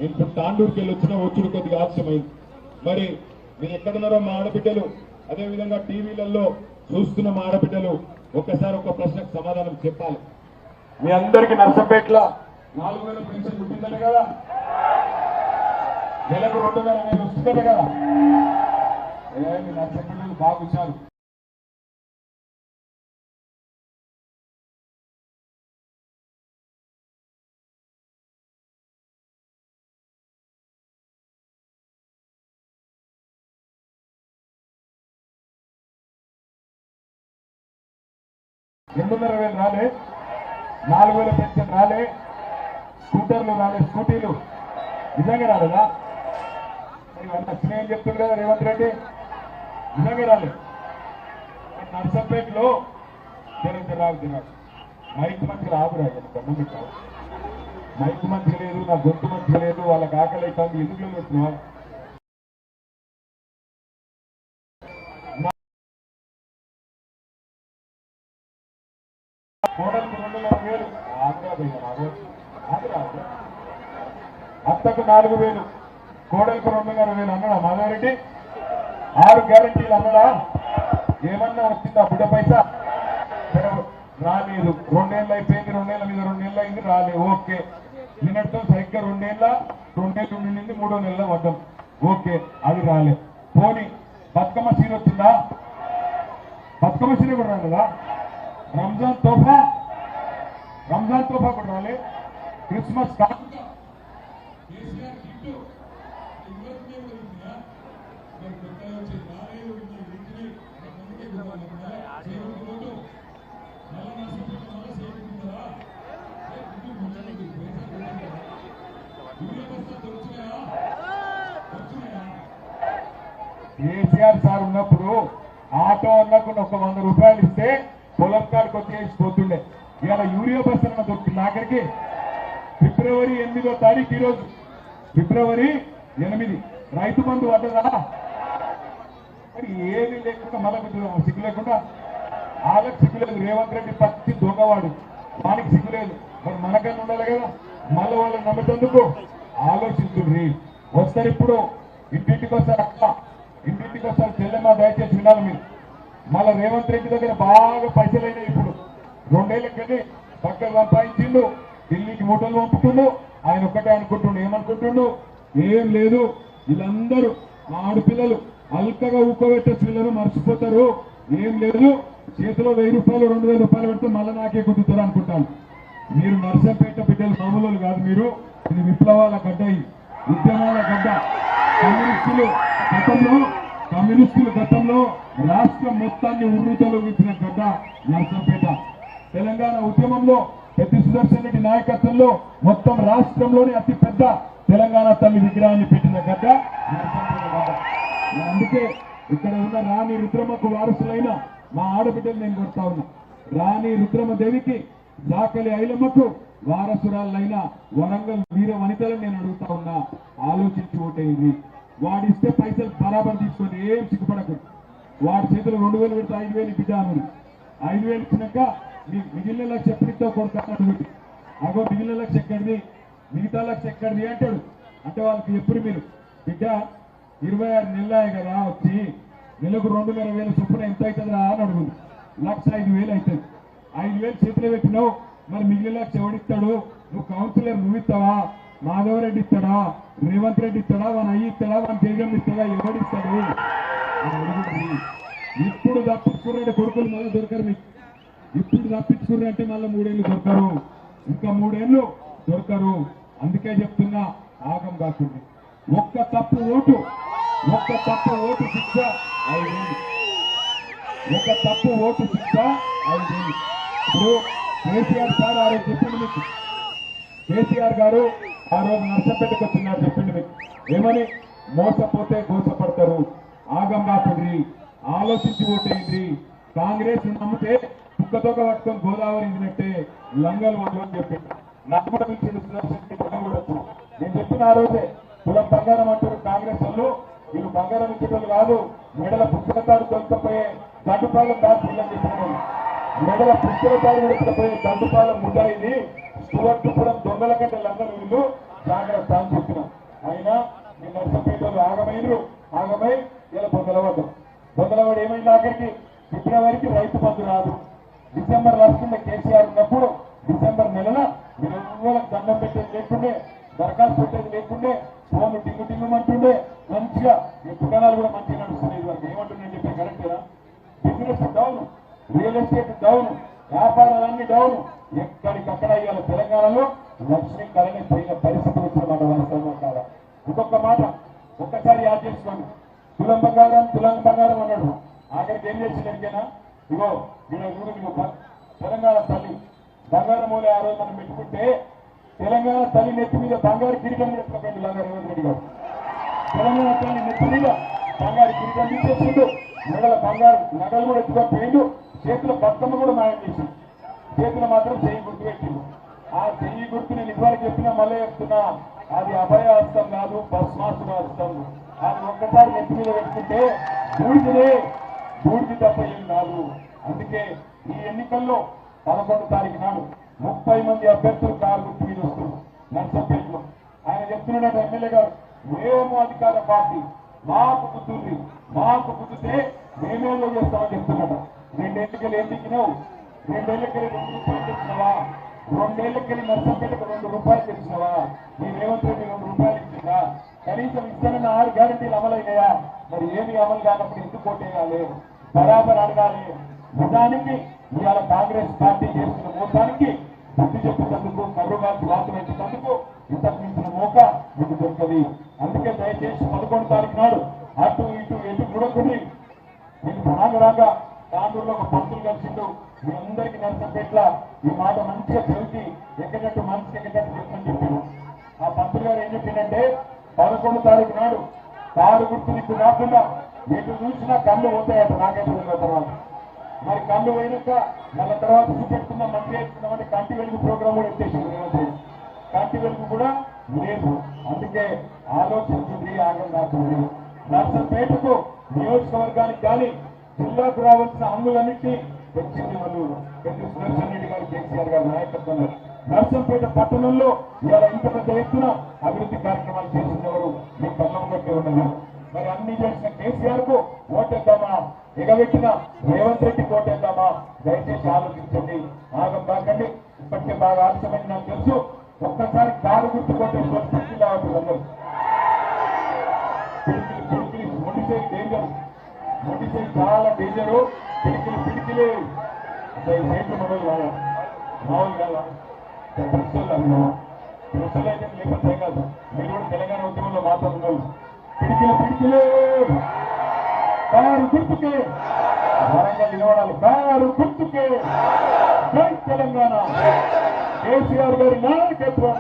ఇప్పుడు తాండూరుకి వెళ్ళి వచ్చినా వచ్చుడు కొద్దిగా ఆలస్యమైంది. మరి మీరు ఎక్కడున్నారో మా ఆడబిడ్డలు, అదేవిధంగా టీవీలలో చూస్తున్న మా ఆడబిడ్డలు ఒక్కసారి ఒక ప్రశ్నకు సమాధానం చెప్పాలి. మీ అందరికీ నర్సంపేటలో 4000 పెన్షన్ పుట్టిందట కదా, నెలకు 2000 వస్తుందట కదా. మీ నర్సంపేటలు బాగుంచారు. $2,500 రాలే, 4000 పెన్షన్ రాలే, స్కూటర్లు రాలే, స్కూటీలు నిజంగా రాలేదా? వచ్చినాయని చెప్తుంది కదా రేవంత్ రెడ్డి, నిజంగా రాలే. నర్సంపేటలో తిరాగు మైక్ మంచిగా రాదురా, దండం పెట్టావు. మైక్ మంచిగా లేదు, నా గొంతు మంచిగా లేదు, వాళ్ళకి ఆకలి అవుతుంది, ఎందుకు పెడుతున్నావు? కోడలకు 2,500 అత్తకు 4,000, కోడలకు 2,500 అన్నాడా మాధవరెడ్డి? 6 గ్యారంటీలు అన్నాడా? ఏమన్నా వచ్చిందా బుడ్డ పైసా? రాలేదు. 2 ఏళ్ళు అయిపోయింది, 2 ఏళ్ళ మీద 2 ఏళ్ళు అయింది, రాలేదు. ఓకే, నిన్నటితో సరిగ్గా 2 ఏళ్ళ 2 ఏళ్ళు ఉండింది, 3వ నెలలో పడ్డం. ఓకే, అది రాలే. పోనీ బతుకమ్మ సీన్ వచ్చిందా? బతుకమ్మ సీన్ కూడా రాలేదా? రంజాన్ తోఫా కూడా రాలే. క్రిస్మస్ కేసీఆర్ సార్ ఉన్నప్పుడు ఆటో అన్నకుండా 100 రూపాయలు ఇస్తే పొలం కాడికి వచ్చేసిపోతుండే. ఇవాళ యూరియా బస్ అన్న దొరుకుతుంది ఆఖరికి. ఫిబ్రవరి 8వ తారీఖు ఈరోజు, ఫిబ్రవరి 8 రైతు బంధు పడ్డదా? మరి ఏది లేకుండా మళ్ళీ సిగ్గు లేకుండా వాళ్ళకి సిగ్గులేదు. రేవంత్ రెడ్డి పచ్చి దొంగవాడు, వానికి సిగ్గులేదు. మరి మనకన్నా ఉండాలి కదా. మళ్ళీ వాళ్ళని నమ్మేందుకు ఆలోచిస్తుంది. వస్తారు ఇప్పుడు ఇంటింటికి వస్తారు, అక్క ఇంటింటికి వస్తారు. చెల్లెమ్మ దయచేసి వినాలి మీరు. మళ్ళీ రేవంత్ రెడ్డి దగ్గర బాగా పైసలు అయినాయి. ఇప్పుడు 2 ఏళ్ళకెళ్ళి పక్కన సంపాదించిండు, ఢిల్లీకి మూటలు పంపుతుండు. ఆయన ఒక్కటే అనుకుంటుండు, ఏమనుకుంటుండు? ఏం లేదు, వీళ్ళందరూ మా ఆడపిల్లలు అల్కగా ఊకోబెట్టే పిల్లలు మర్చిపోతారు, ఏం లేదు, చేతిలో 1000 రూపాయలు 2000 రూపాయలు పెడితే మళ్ళీ నాకే కుదురుతారు అనుకుంటాను. మీరు నర్సంపేట బిడ్డలు మామూలు కాదు. మీరు ఇది విప్లవాల గడ్డ, ఉద్యమాల గడ్డ. కమ్యూనిస్టులు గతంలో రాష్ట్రం మొత్తాన్ని ఉర్రూతలో విప్పిన గడ్డ నర్సంపేట. తెలంగాణ ఉద్యమంలో పెద్ద సుదర్శన్ రెడ్డి నాయకత్వంలో మొత్తం రాష్ట్రంలోని అతి పెద్ద తెలంగాణ తల్లి విగ్రహాన్ని పెట్టిన గడ్డ నర్సంపేట గడ్డ. అందుకే ఇక్కడ ఉన్న రాణి రుద్రమ్మకు వారసులైన మా ఆడబిడ్డలు నేను కొడతా ఉన్నా. రాణి రుద్రమదేవికి, దాకలి ఐలమ్మకు వారసురాలైన వరంగల్ వీర వనితలను నేను అడుగుతా ఉన్నా, ఆలోచించి ఓటేది. వాడిస్తే పైసలు బరాబర్ తీసుకొని ఏం సిగ్గుపడకూడదు. వాడి చేతులు 2000 పెడితే 5000 బిడ్డ అని 5000 ఇచ్చినాక మిగిలిన లక్ష ఎప్పుడితో కొడుతాడు. అగో మిగిలిన లక్ష ఎక్కడిది, మిగతా లక్ష ఎక్కడిది అంటాడు. అంటే వాళ్ళకి ఎప్పుడు మీరు బిడ్డ 26 నెలలే కదా వచ్చి నెలకు 2,500 చొప్పున ఎంత అవుతుందా అని అడుగుంది. 1,05,000 అవుతుంది. 5,000 చేతిలో పెట్టినావు, మరి మిగిలిన లక్ష ఎవడిస్తాడు? నువ్వు కౌన్సిలర్ నువ్వు ఇస్తావా? మాధవరెడ్డి ఇస్తాడా? రేవంత్ రెడ్డి ఇస్తాడా? వాని అయ్యి ఇస్తాడా? వాని జగన్ ఇస్తాడా? ఎవడిస్తాడు? ఇప్పుడు తప్పించుకున్నాడు కొడుకులు మళ్ళీ దొరకరు మీకు. ఇప్పుడు తప్పించుకున్నారంటే మళ్ళీ 3 ఏళ్ళు దొరకరు, ఇంకా 3 ఏళ్ళు దొరకరు. అందుకే చెప్తున్నా, ఆగం కాకుండా. ఒక్క తప్పు ఓటు శిక్ష 5,000. ఒక తప్పు ఓటు శిక్ష 5,000. ఇప్పుడు కేసీఆర్ సార్ ఆ రోజు చెప్పింది మీకు, కేసీఆర్ గారు ఆ రోజు నర్సంపేటకు వచ్చినారు, చెప్పింది మీకు ఏమని? మోసపోతే గోసపడతారు, ఆగం కాకుండా ఆలోచించి ఓటేయండి. కాంగ్రెస్ నమ్మితే కుక్కతోక పట్టుకొని గోదావరి ఇందినట్టే లంగలు వాళ్ళు అని చెప్పింది. నాకు కూడా నేను చెప్పిన ఆ రోజే, కులం బంగారం అంటారు కాంగ్రెస్ వాళ్ళు, వీళ్ళు బంగారం ఇచ్చేటోళ్ళు కాదు, మెడల పుస్తకతాడు దొరకపోయే దండుపాలెం దాచుకుందని చెప్పిన మెడల పుస్తకతాడు దొరకపోయే దండుపాలెం ముద్దాయిది. సువర్ణపురం దొంగల కంటే లంగలు వీళ్ళు, జాగ్రత్త అని చెప్పినాం. అయినా ఈ నర్సంపేటలో ఆగమై ఇలా బొందలవాడు ఏమైంది? ఆఖరికి ఫిబ్రవరికి రైతు బంధు రాదు. డిసెంబర్ రాష్ట్రంలో కేసీఆర్ ఉన్నప్పుడు డిసెంబర్ నెలల వాళ్ళకి దండం పెట్టేది లేకుండే, దరఖాస్తు పెట్టేది లేకుండే, ఫోన్లు టింగుమంటుండే, మంచిగా ఈ దుకాణాలు కూడా మంచిగా నడుస్తున్నాయి. వరకు ఏమంటుందని చెప్పి కరెక్టేనా? Business down, real estate down, వ్యాపారాలన్నీ డౌన్. ఎక్కడికక్కడ ఇవాళ తెలంగాణలో లక్ష్మీ కళని పోయిన పరిస్థితి వచ్చిన మాట వాస్తవం కాదా? ఇంకొక మాట ఒక్కసారి యాడ్ చేసుకోండి. తులం బంగారం అన్నాడు. ఆఖరికి ఏం చేసింది ఎరికేనా? ఇగో నీకు తెలంగాణ తల్లి బంగారం మూలే ఆ రోజు మనం పెట్టుకుంటే తెలంగాణ తల్లి నెత్తి మీద బంగారు కిరీటం పెట్టుకోండి. రేవంత్ రెడ్డి గారు తెలంగాణ తల్లి నెత్తి మీద బంగారు కిరీటం తీసేసిండు, మెడల బంగారు నగలు కూడా ఎత్తుకపోయిండు, చేతుల బతుకమ్మ కూడా మాయం చేసిండు, చేతులు మాత్రం చెయ్యి గుర్తు పెట్టిండు. ఆ చెయ్యి గుర్తు నేను ఇదివరకు చెప్పినా మళ్ళీ చెప్తున్నా, అది అభయ హస్తం కాదు, భస్మాసుర హస్తం. అది ఒక్కసారి నెత్తి మీద పెట్టుకుంటే బూడిది తప్ప ఏం కాదు. అందుకే ఈ ఎన్నికల్లో 11 తారీఖు నాడు 30 మంది అభ్యర్థులు కారు గుర్తు మీద వస్తున్నారు నర్సంపేటలో. ఆయన చెప్తున్నాడు ఎమ్మెల్యే గారు, మేము అధికార పార్టీ, మాకు గుర్తుంటే మేమేదో చేస్తామని చెప్తున్నాడు. 2 ఎన్నికలు ఏం దిగినావు? 2 ఏళ్ళకెళ్ళి 2 రూపాయలు తెచ్చినవా? 2 ఏళ్ళకెళ్ళి నర్సంపేటకు 2 రూపాయలు తెచ్చినవా? ఈ రేవంత్ రెడ్డి 2 రూపాయలు ఇచ్చిందా? కనీసం ఇస్తానన్న 6 గ్యారంటీలు అమలైనాయా? మరి ఏమి అమలు కానప్పుడు ఎందుకు ఓటేయాలి? బరాబర్ అడగాలి. నిజానికి ఇవాళ కాంగ్రెస్ పార్టీ చేస్తున్న మోసానికి బుద్ధి చెప్పేందుకు, కర్రుగాల్సి వాసు పెట్టేందుకు ఇంతకు మించిన మోక మీకు దొరకది. అందుకే దయచేసి 11 తారీఖు నాడు అటు ఇటు ఎటు చూడకుండా నేను రాగా తాండూరులో ఒక పంతులు కలిసిండు. మీ అందరికీ నర్సంపేట్ల ఈ మాట మంచిగా తెలిసి ఎక్కడట్టు మనసుకి ఎక్కడట్టు చెప్పని చెప్పాడు. ఆ పంతులు గారు ఏం చెప్పిందంటే 11 తారీఖు నాడు కారు గుర్తు నీకు కాకుండా ఎటు చూసినా కళ్ళు పోతాయట. నాకైతే తర్వాత మరి కళ్ళు పోయినాక మళ్ళీ తర్వాత చూపెడుతున్నాం, మంచి చేస్తున్నామంటే కంటి వెలుగు ప్రోగ్రాం కూడా ఎత్తేసింది. కంటి వెలుగు కూడా లేదు. అందుకే ఆలోచించింది, ఆగం కాకుండా నర్సంపేటకు నియోజకవర్గానికి కానీ జిల్లాకు రావాల్సిన హంగులన్నింటినీ తెచ్చింది వాళ్ళు పెద్ద సుదర్శన్ రెడ్డి గారు, కేసీఆర్ గారు నాయకత్వంలో. నర్సంపేట పట్టణంలో ఇవాళ ఇంత పెద్ద ఎత్తున అభివృద్ధి కార్యక్రమాలు చేసిన ఎవరు? మీ కళ్ళం బట్టి ఉన్నది. మరి అన్ని చేసిన కేసీఆర్ కు ఓటేద్దామా, ఎగబెట్టిన రేవంత్ రెడ్డి ఓటేద్దామా? దయచేసి ఆలోచించండి, ఆగం కాకండి. ఇప్పటికే బాగా ఆలస్యమని నాకు తెలుసు. ఒక్కసారి కారు గుర్తు కొట్టే పరిస్థితి రావట్లేదు. అందరూ పిడికిలి మొండిసేయి డేంజర్, మొండిసేయి చాలా డేంజరు. పిడికిలే సైట్లు మొదలు కాదా, మామూలు కాదా? ప్రశ్నలు అయితే లేకపోతే కాదు. మీరు కూడా తెలంగాణ ఉద్యమంలో మాట్లాడుతున్నారు. పిడికిలే కారు గుర్తుకే, వరంగల్ నిలబడాలి. కారు గుర్తుకే, జై తెలంగాణ, కేసీఆర్ గారి నాయకత్వం.